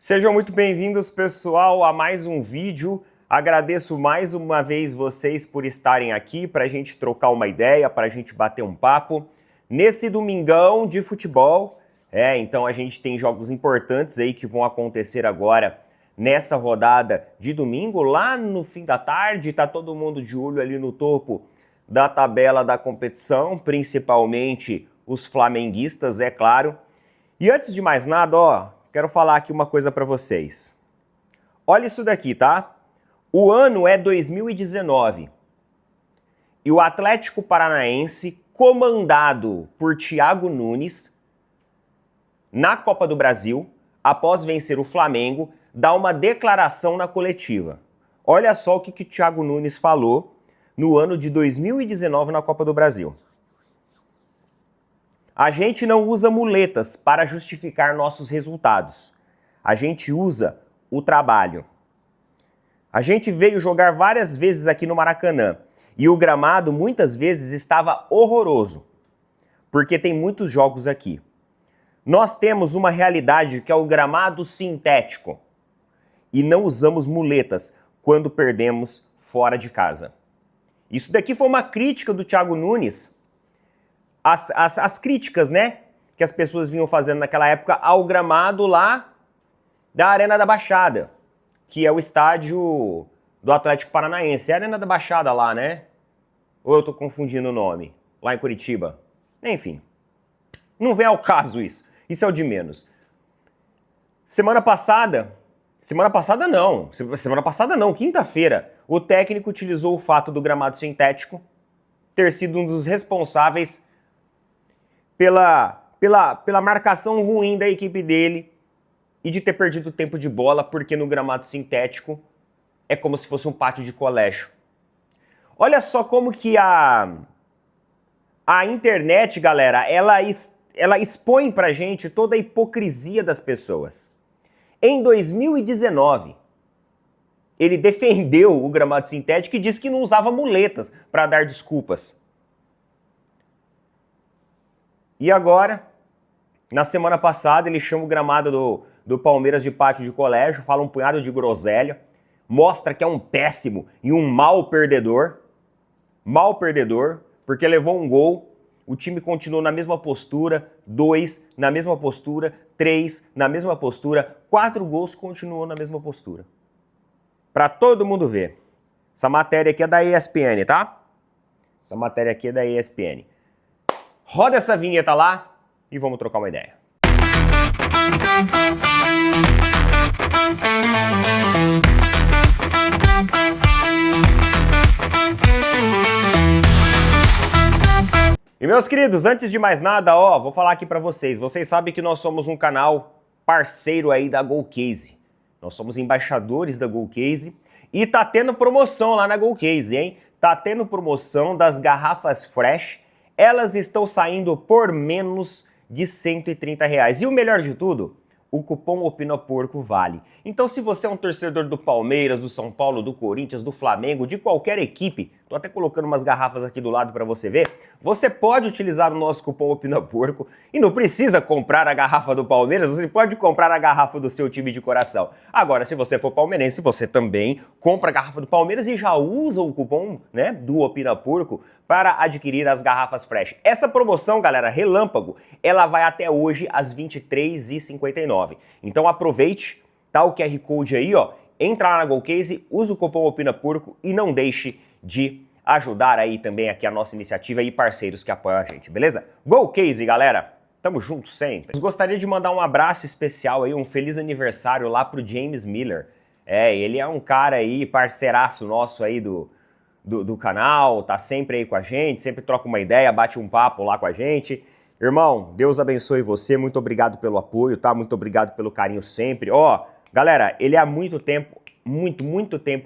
Sejam muito bem-vindos, pessoal, a mais um vídeo. Agradeço mais uma vez vocês por estarem aqui para a gente trocar uma ideia, para a gente bater um papo. Nesse domingão de futebol, então a gente tem jogos importantes aí que vão acontecer agora nessa rodada de domingo. Lá no fim da tarde, tá todo mundo de olho ali no topo da tabela da competição, principalmente os flamenguistas, é claro. E antes de mais nada, quero falar aqui uma coisa para vocês. Olha isso daqui, tá? O ano é 2019 e o Atlético Paranaense, comandado por Thiago Nunes, na Copa do Brasil, após vencer o Flamengo, dá uma declaração na coletiva. Olha só o que Thiago Nunes falou no ano de 2019 na Copa do Brasil. A gente não usa muletas para justificar nossos resultados. A gente usa o trabalho. A gente veio jogar várias vezes aqui no Maracanã e o gramado muitas vezes estava horroroso, porque tem muitos jogos aqui. Nós temos uma realidade que é o gramado sintético e não usamos muletas quando perdemos fora de casa. Isso daqui foi uma crítica do Thiago Nunes. As críticas, né, que as pessoas vinham fazendo naquela época ao gramado lá da Arena da Baixada, que é o estádio do Atlético Paranaense. É a Arena da Baixada lá, né? Ou eu tô confundindo o nome? Lá em Curitiba. Enfim, não vem ao caso isso. Isso é o de menos. Semana passada não, quinta-feira, o técnico utilizou o fato do gramado sintético ter sido um dos responsáveis pela marcação ruim da equipe dele e de ter perdido tempo de bola, porque no gramado sintético é como se fosse um pátio de colégio. Olha só como que a internet, galera, ela expõe pra gente toda a hipocrisia das pessoas. Em 2019, ele defendeu o gramado sintético e disse que não usava muletas para dar desculpas. E agora, na semana passada, ele chama o gramado do Palmeiras de pátio de colégio, fala um punhado de groselha, mostra que é um péssimo e um mau perdedor, porque levou um gol, o time continuou na mesma postura, 2 na mesma postura, 3 na mesma postura, 4 gols continuou na mesma postura. Pra todo mundo ver. Essa matéria aqui é da ESPN, tá? Essa matéria aqui é da ESPN. Roda essa vinheta lá e vamos trocar uma ideia. E meus queridos, antes de mais nada, vou falar aqui pra vocês. Vocês sabem que nós somos um canal parceiro aí da GoCase. Nós somos embaixadores da GoCase e tá tendo promoção lá na GoCase, hein? Tá tendo promoção das garrafas Fresh. Elas estão saindo por menos de R$130. E o melhor de tudo, o cupom OPINAPORCO vale. Então se você é um torcedor do Palmeiras, do São Paulo, do Corinthians, do Flamengo, de qualquer equipe, tô até colocando umas garrafas aqui do lado para você ver, você pode utilizar o nosso cupom OPINAPORCO e não precisa comprar a garrafa do Palmeiras, você pode comprar a garrafa do seu time de coração. Agora, se você for palmeirense, você também compra a garrafa do Palmeiras e já usa o cupom, né, do OPINAPORCO para adquirir as garrafas Fresh. Essa promoção, galera, relâmpago, ela vai até hoje às 23h59. Então aproveite, tá o QR Code aí, entra lá na GoCase, usa o cupom OPINAPORCO e não deixe de ajudar aí também aqui a nossa iniciativa e parceiros que apoiam a gente, beleza? GoCase, galera, tamo junto sempre. Eu gostaria de mandar um abraço especial aí, um feliz aniversário lá pro James Miller. Ele é um cara aí, parceiraço nosso aí do canal, tá sempre aí com a gente, sempre troca uma ideia, bate um papo lá com a gente. Irmão, Deus abençoe você, muito obrigado pelo apoio, tá? Muito obrigado pelo carinho sempre. Galera, ele há muito tempo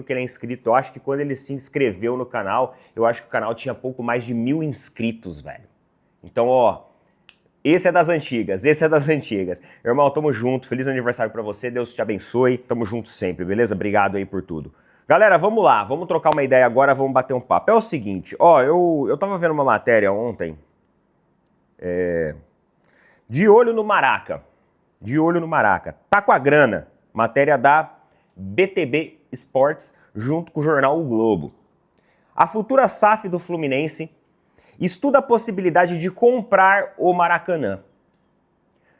que ele é inscrito. Eu acho que quando ele se inscreveu no canal, eu acho que o canal tinha pouco mais de 1000 inscritos, velho. Então, esse é das antigas. Irmão, tamo junto, feliz aniversário pra você, Deus te abençoe, tamo junto sempre, beleza? Obrigado aí por tudo. Galera, vamos lá, vamos trocar uma ideia agora, vamos bater um papo. É o seguinte, eu tava vendo uma matéria ontem, de olho no Maraca, tá com a grana, matéria da BTB Sports, junto com o jornal O Globo. A futura SAF do Fluminense estuda a possibilidade de comprar o Maracanã.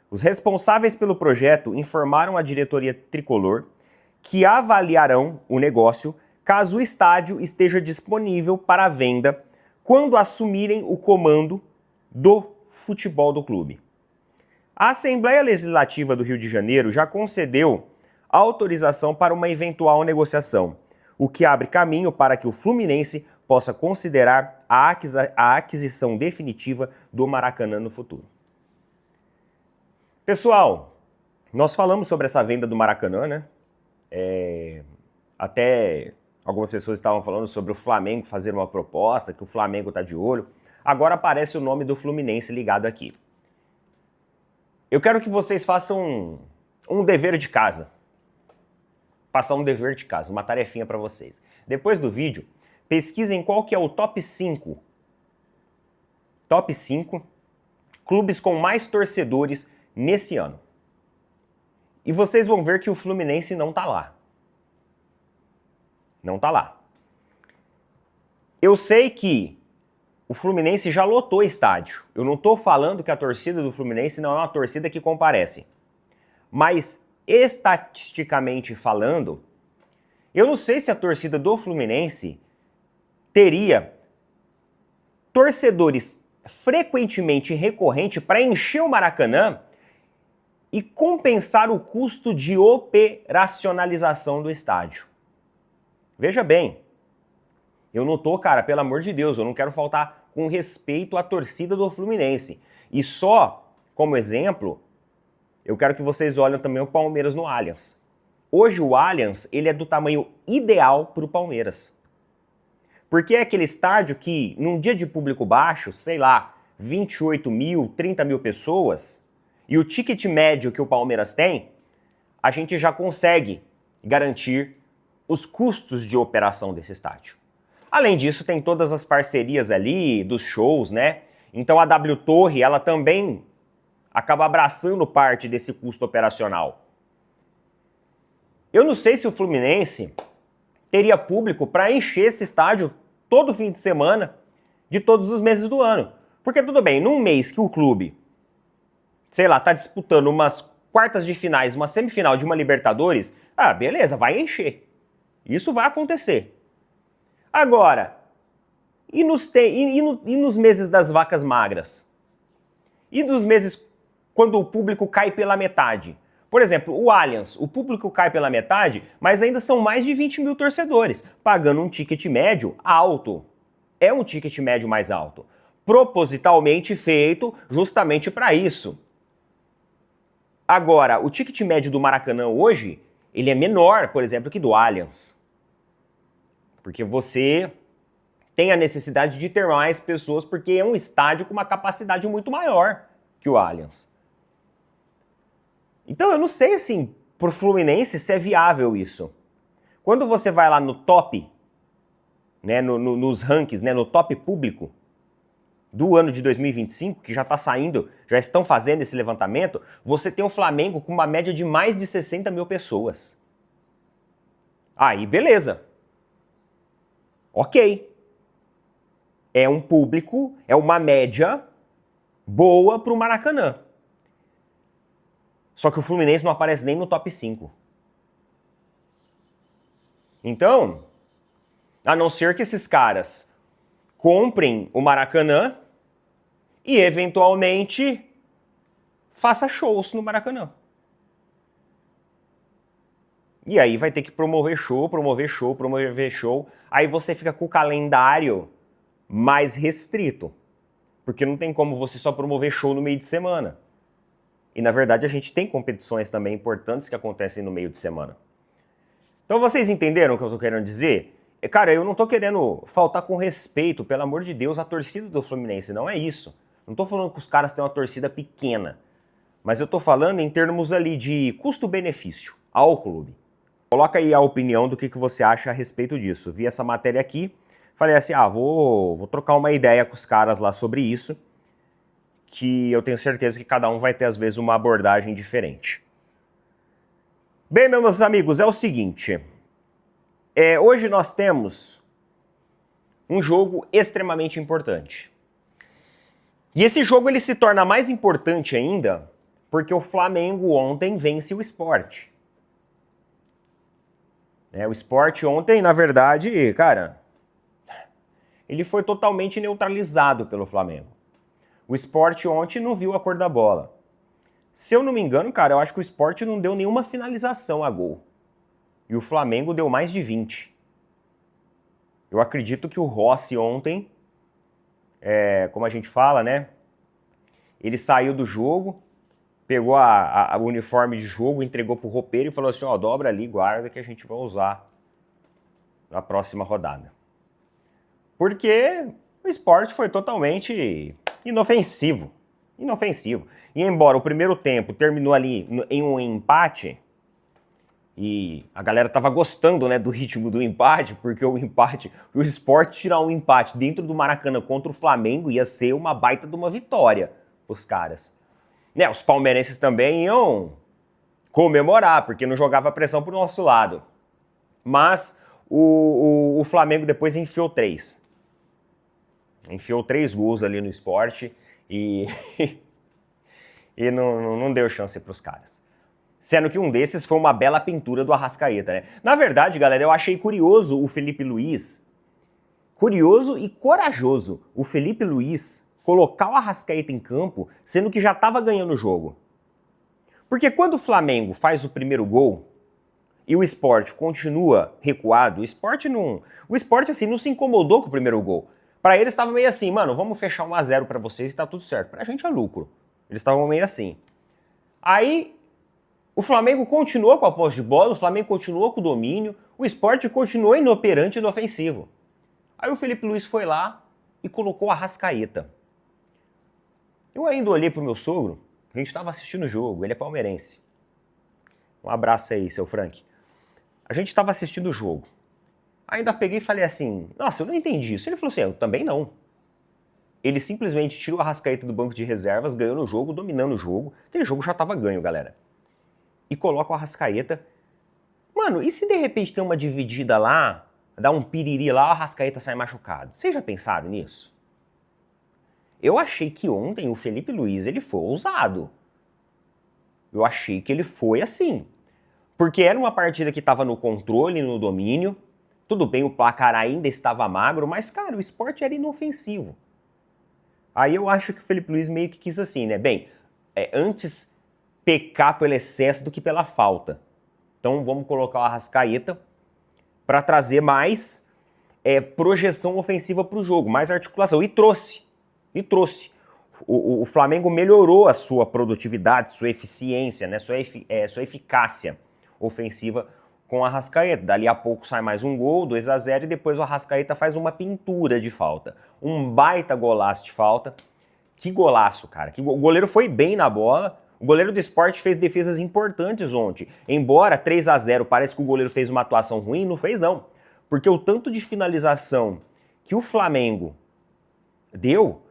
Os responsáveis pelo projeto informaram a diretoria tricolor que avaliarão o negócio caso o estádio esteja disponível para venda quando assumirem o comando do futebol do clube. A Assembleia Legislativa do Rio de Janeiro já concedeu autorização para uma eventual negociação, o que abre caminho para que o Fluminense possa considerar a aquisição definitiva do Maracanã no futuro. Pessoal, nós falamos sobre essa venda do Maracanã, né? Até algumas pessoas estavam falando sobre o Flamengo fazer uma proposta, que o Flamengo está de olho. Agora aparece o nome do Fluminense ligado aqui. Eu quero que vocês façam um dever de casa. Passar um dever de casa, uma tarefinha para vocês. Depois do vídeo, pesquisem qual que é o top 5 clubes com mais torcedores nesse ano. E vocês vão ver que o Fluminense não tá lá. Não tá lá. Eu sei que o Fluminense já lotou estádio. Eu não tô falando que a torcida do Fluminense não é uma torcida que comparece. Mas, estatisticamente falando, eu não sei se a torcida do Fluminense teria torcedores frequentemente recorrentes para encher o Maracanã e compensar o custo de operacionalização do estádio. Veja bem, eu não tô, cara, pelo amor de Deus, eu não quero faltar com respeito à torcida do Fluminense. E só, como exemplo, eu quero que vocês olhem também o Palmeiras no Allianz. Hoje o Allianz, ele é do tamanho ideal para o Palmeiras. Porque é aquele estádio que, num dia de público baixo, sei lá, 28 mil, 30 mil pessoas, e o ticket médio que o Palmeiras tem, a gente já consegue garantir os custos de operação desse estádio. Além disso, tem todas as parcerias ali dos shows, né? Então a W Torre, ela também acaba abraçando parte desse custo operacional. Eu não sei se o Fluminense teria público para encher esse estádio todo fim de semana de todos os meses do ano. Porque tudo bem, num mês que o clube, sei lá, tá disputando umas quartas de finais, uma semifinal de uma Libertadores, beleza, vai encher. Isso vai acontecer. Agora, e nos meses das vacas magras? E dos meses quando o público cai pela metade? Por exemplo, o Allianz, o público cai pela metade, mas ainda são mais de 20 mil torcedores, pagando um ticket médio alto. É um ticket médio mais alto. Propositalmente feito justamente para isso. Agora, o ticket médio do Maracanã hoje, ele é menor, por exemplo, que do Allianz. Porque você tem a necessidade de ter mais pessoas, porque é um estádio com uma capacidade muito maior que o Allianz. Então eu não sei, assim, pro Fluminense se é viável isso. Quando você vai lá no top, né, nos rankings, né, no top público do ano de 2025, que já está saindo, já estão fazendo esse levantamento, você tem o Flamengo com uma média de mais de 60 mil pessoas. Aí, beleza. Ok. É um público, é uma média boa para o Maracanã. Só que o Fluminense não aparece nem no top 5. Então, a não ser que esses caras comprem o Maracanã e, eventualmente, faça shows no Maracanã. E aí vai ter que promover show. Aí você fica com o calendário mais restrito. Porque não tem como você só promover show no meio de semana. E, na verdade, a gente tem competições também importantes que acontecem no meio de semana. Então, vocês entenderam o que eu estou querendo dizer? Cara, eu não estou querendo faltar com respeito, pelo amor de Deus, à torcida do Fluminense. Não é isso. Não estou falando que os caras têm uma torcida pequena. Mas eu estou falando em termos ali de custo-benefício ao clube. Coloca aí a opinião do que você acha a respeito disso. Vi essa matéria aqui, falei assim, vou trocar uma ideia com os caras lá sobre isso, que eu tenho certeza que cada um vai ter, às vezes, uma abordagem diferente. Bem, meus amigos, é o seguinte. Hoje nós temos um jogo extremamente importante. E esse jogo ele se torna mais importante ainda porque o Flamengo ontem vence o Sport. O Sport ontem, na verdade, cara, ele foi totalmente neutralizado pelo Flamengo. O Sport ontem não viu a cor da bola. Se eu não me engano, cara, eu acho que o Sport não deu nenhuma finalização a gol. E o Flamengo deu mais de 20. Eu acredito que o Rossi ontem, como a gente fala, né? Ele saiu do jogo, pegou o uniforme de jogo, entregou pro roupeiro e falou assim, ó, dobra ali, guarda que a gente vai usar na próxima rodada. Porque o Sport foi totalmente inofensivo. Inofensivo. E embora o primeiro tempo terminou ali em um empate, e a galera tava gostando, né, do ritmo do empate, porque o Sport tirar um empate dentro do Maracanã contra o Flamengo ia ser uma baita de uma vitória pros caras. Né, os palmeirenses também iam comemorar, porque não jogava pressão pro nosso lado. Mas o Flamengo depois enfiou 3. Enfiou 3 gols ali no Sport e não deu chance pros caras. Sendo que um desses foi uma bela pintura do Arrascaeta, né? Na verdade, galera, eu achei curioso o Felipe Luiz, curioso e corajoso, o Felipe Luiz colocar o Arrascaeta em campo, sendo que já estava ganhando o jogo. Porque quando o Flamengo faz o primeiro gol e o Sport continua recuado, o Sport assim, não se incomodou com o primeiro gol. Para eles estava meio assim, mano, vamos fechar 1-0 para vocês e tá tudo certo. Pra gente é lucro. Eles estavam meio assim. Aí o Flamengo continuou com a posse de bola, o Flamengo continuou com o domínio, o Sport continuou inoperante e inofensivo. Aí o Felipe Luiz foi lá e colocou a Arrascaeta. Eu ainda olhei pro meu sogro, a gente estava assistindo o jogo, ele é palmeirense. Um abraço aí, seu Frank. A gente estava assistindo o jogo. Ainda peguei e falei assim, nossa, eu não entendi isso. Ele falou assim, eu também não. Ele simplesmente tirou a Arrascaeta do banco de reservas, ganhou no jogo, dominando o jogo. Aquele jogo já estava ganho, galera. E coloca o Arrascaeta. Mano, e se de repente tem uma dividida lá, dá um piriri lá, o Arrascaeta sai machucado? Vocês já pensaram nisso? Eu achei que ontem o Felipe Luiz, ele foi ousado. Eu achei que ele foi assim. Porque era uma partida que estava no controle, no domínio. Tudo bem, o placar ainda estava magro, mas, cara, o Sport era inofensivo. Aí eu acho que o Felipe Luiz meio que quis assim, né? Bem, antes pecar pelo excesso do que pela falta. Então vamos colocar o Arrascaeta para trazer mais projeção ofensiva para o jogo, mais articulação. E trouxe. O Flamengo melhorou a sua produtividade, sua eficiência, né? sua eficácia ofensiva com o Arrascaeta. Dali a pouco sai mais um gol, 2-0, e depois o Arrascaeta faz uma pintura de falta. Um baita golaço de falta. Que golaço, cara. O goleiro foi bem na bola. O goleiro do Sport fez defesas importantes ontem. Embora 3-0 parece que o goleiro fez uma atuação ruim, não fez não. Porque o tanto de finalização que o Flamengo deu,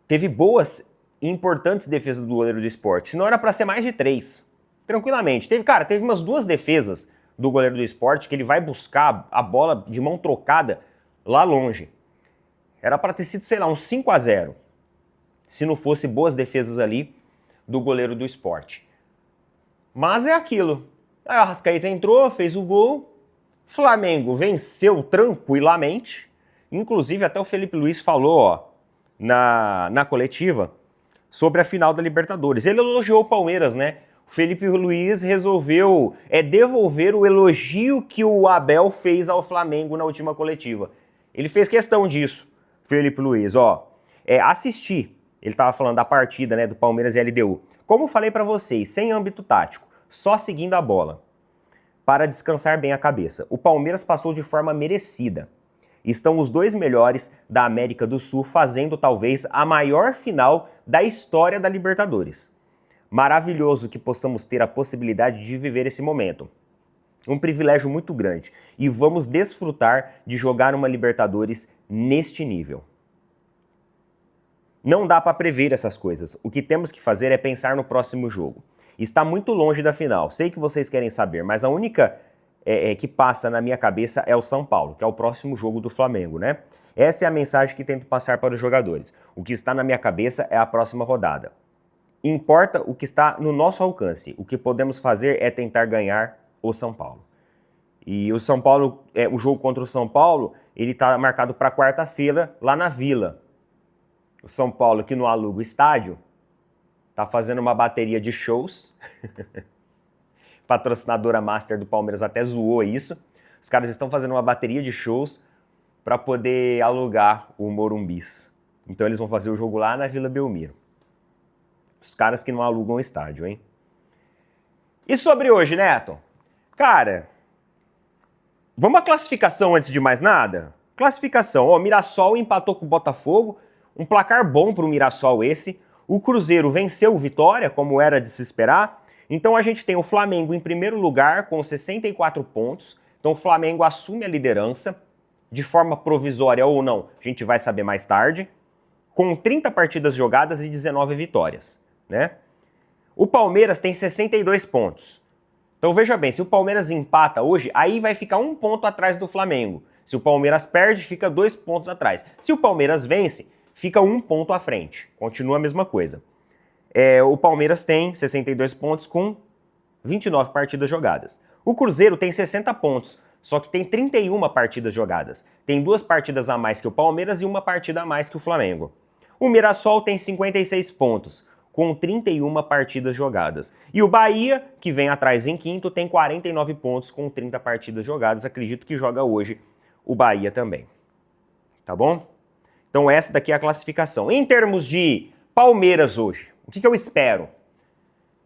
teve boas e importantes defesas do goleiro do Sport. Senão era para ser mais de 3. Tranquilamente. Teve umas 2 defesas do goleiro do Sport que ele vai buscar a bola de mão trocada lá longe. Era para ter sido, sei lá, um 5-0. Se não fosse boas defesas ali do goleiro do Sport. Mas é aquilo. Aí o Arrascaeta entrou, fez o gol. Flamengo venceu tranquilamente. Inclusive até o Felipe Luiz falou, ó, na coletiva sobre a final da Libertadores. Ele elogiou o Palmeiras, né? O Felipe Luiz resolveu devolver o elogio que o Abel fez ao Flamengo na última coletiva. Ele fez questão disso, Felipe Luiz, ó. Assistir. Ele estava falando da partida, né, do Palmeiras e LDU. Como falei para vocês, sem âmbito tático, só seguindo a bola, para descansar bem a cabeça. O Palmeiras passou de forma merecida. Estão os 2 melhores da América do Sul fazendo talvez a maior final da história da Libertadores. Maravilhoso que possamos ter a possibilidade de viver esse momento. Um privilégio muito grande. E vamos desfrutar de jogar uma Libertadores neste nível. Não dá para prever essas coisas. O que temos que fazer é pensar no próximo jogo. Está muito longe da final. Sei que vocês querem saber, mas a única que passa na minha cabeça é o São Paulo, que é o próximo jogo do Flamengo, né? Essa é a mensagem que tento passar para os jogadores. O que está na minha cabeça é a próxima rodada. Importa o que está no nosso alcance. O que podemos fazer é tentar ganhar o São Paulo. E o São Paulo, o jogo contra o São Paulo, ele está marcado para quarta-feira lá na Vila. O São Paulo, que não aluga o estádio, está fazendo uma bateria de shows. Patrocinadora master do Palmeiras até zoou isso. Os caras estão fazendo uma bateria de shows para poder alugar o Morumbis. Então eles vão fazer o jogo lá na Vila Belmiro. Os caras que não alugam o estádio, hein? E sobre hoje, Neto? Cara, vamos à classificação antes de mais nada? Classificação, ó, Mirassol empatou com o Botafogo, um placar bom para o Mirassol esse. O Cruzeiro venceu o Vitória, como era de se esperar. Então a gente tem o Flamengo em primeiro lugar com 64 pontos. Então o Flamengo assume a liderança, de forma provisória ou não, a gente vai saber mais tarde, com 30 partidas jogadas e 19 vitórias, né? O Palmeiras tem 62 pontos. Então veja bem, se o Palmeiras empata hoje, aí vai ficar 1 ponto atrás do Flamengo. Se o Palmeiras perde, fica 2 pontos atrás. Se o Palmeiras vence, fica 1 ponto à frente. Continua a mesma coisa. O Palmeiras tem 62 pontos com 29 partidas jogadas. O Cruzeiro tem 60 pontos, só que tem 31 partidas jogadas. Tem 2 partidas a mais que o Palmeiras e 1 partida a mais que o Flamengo. O Mirassol tem 56 pontos, com 31 partidas jogadas. E o Bahia, que vem atrás em quinto, tem 49 pontos com 30 partidas jogadas. Acredito que joga hoje o Bahia também. Tá bom? Então essa daqui é a classificação. Em termos de Palmeiras hoje, o que eu espero?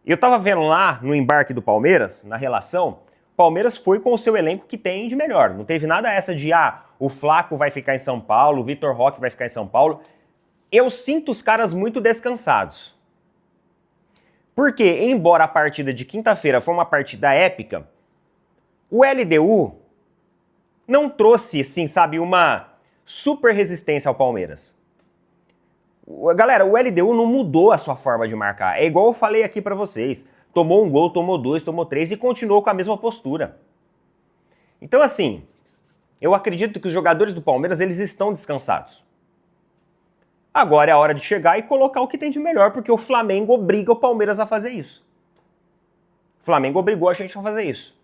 Eu tava vendo lá no embarque do Palmeiras, na relação, o Palmeiras foi com o seu elenco que tem de melhor. Não teve nada essa de, o Flaco vai ficar em São Paulo, o Vitor Roque vai ficar em São Paulo. Eu sinto os caras muito descansados. Porque, embora a partida de quinta-feira foi uma partida épica, o LDU não trouxe, assim, sabe, uma super resistência ao Palmeiras. Galera, o LDU não mudou a sua forma de marcar. É igual eu falei aqui pra vocês. Tomou 1 gol, tomou 2, tomou 3 e continuou com a mesma postura. Então, assim, eu acredito que os jogadores do Palmeiras, eles estão descansados. Agora é a hora de chegar e colocar o que tem de melhor, porque o Flamengo obriga o Palmeiras a fazer isso. O Flamengo obrigou a gente a fazer isso.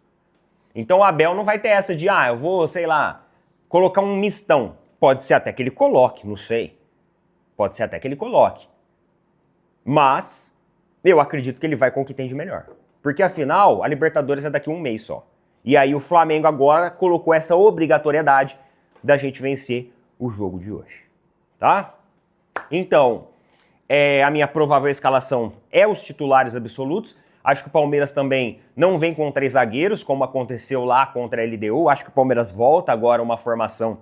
Então o Abel não vai ter essa de, eu vou, sei lá, colocar um mistão. Pode ser até que ele coloque, não sei. Pode ser até que ele coloque. Mas eu acredito que ele vai com o que tem de melhor. Porque afinal, a Libertadores é daqui a 1 mês só. E aí o Flamengo agora colocou essa obrigatoriedade da gente vencer o jogo de hoje. Tá? Então, a minha provável escalação é os titulares absolutos. Acho que o Palmeiras também não vem com 3 zagueiros, como aconteceu lá contra a LDU. Acho que o Palmeiras volta agora a uma formação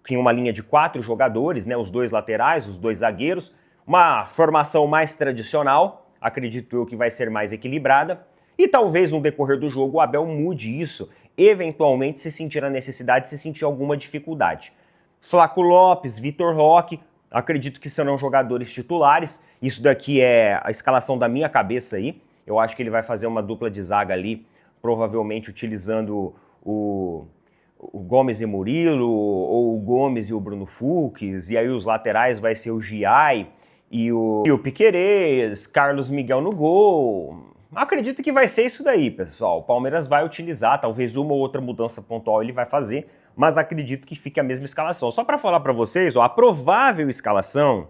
que tem uma linha de 4 jogadores, né? Os 2 laterais, os 2 zagueiros. Uma formação mais tradicional, acredito eu que vai ser mais equilibrada. E talvez no decorrer do jogo o Abel mude isso, eventualmente se sentir a necessidade, se sentir alguma dificuldade. Flaco Lopes, Vitor Roque, acredito que serão jogadores titulares. Isso daqui é a escalação da minha cabeça aí. Eu acho que ele vai fazer uma dupla de zaga ali, provavelmente utilizando o Gomes e Murilo, ou o Gomes e o Bruno Fux, e aí os laterais vai ser o Giai e o Piquerez, Carlos Miguel no gol. Acredito que vai ser isso daí, pessoal. O Palmeiras vai utilizar, talvez uma ou outra mudança pontual ele vai fazer, mas acredito que fique a mesma escalação. Só para falar para vocês, a provável escalação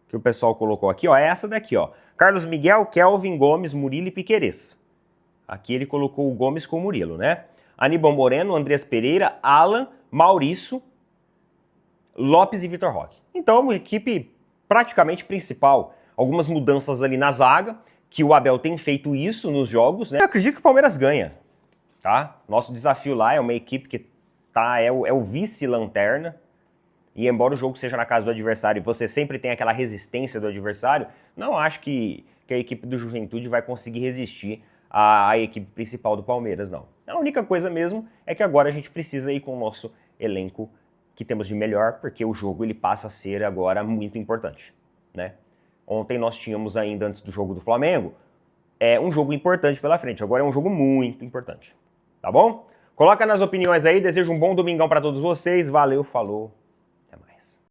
que o pessoal colocou aqui, é essa daqui, Carlos Miguel, Kelvin, Gomes, Murilo e Piquerez. Aqui ele colocou o Gomes com o Murilo, né? Aníbal Moreno, Andrés Pereira, Alan, Maurício, Lopes e Vitor Roque. Então, uma equipe praticamente principal. Algumas mudanças ali na zaga, que o Abel tem feito isso nos jogos, né? Eu acredito que o Palmeiras ganha, tá? Nosso desafio lá é uma equipe que é o vice-lanterna, e embora o jogo seja na casa do adversário e você sempre tem aquela resistência do adversário, não acho que a equipe do Juventude vai conseguir resistir à equipe principal do Palmeiras, não. A única coisa mesmo é que agora a gente precisa ir com o nosso elenco que temos de melhor, porque o jogo ele passa a ser agora muito importante, né? Ontem nós tínhamos ainda, antes do jogo do Flamengo, é um jogo importante pela frente. Agora é um jogo muito importante, tá bom? Coloca nas opiniões aí, desejo um bom domingão para todos vocês. Valeu, falou.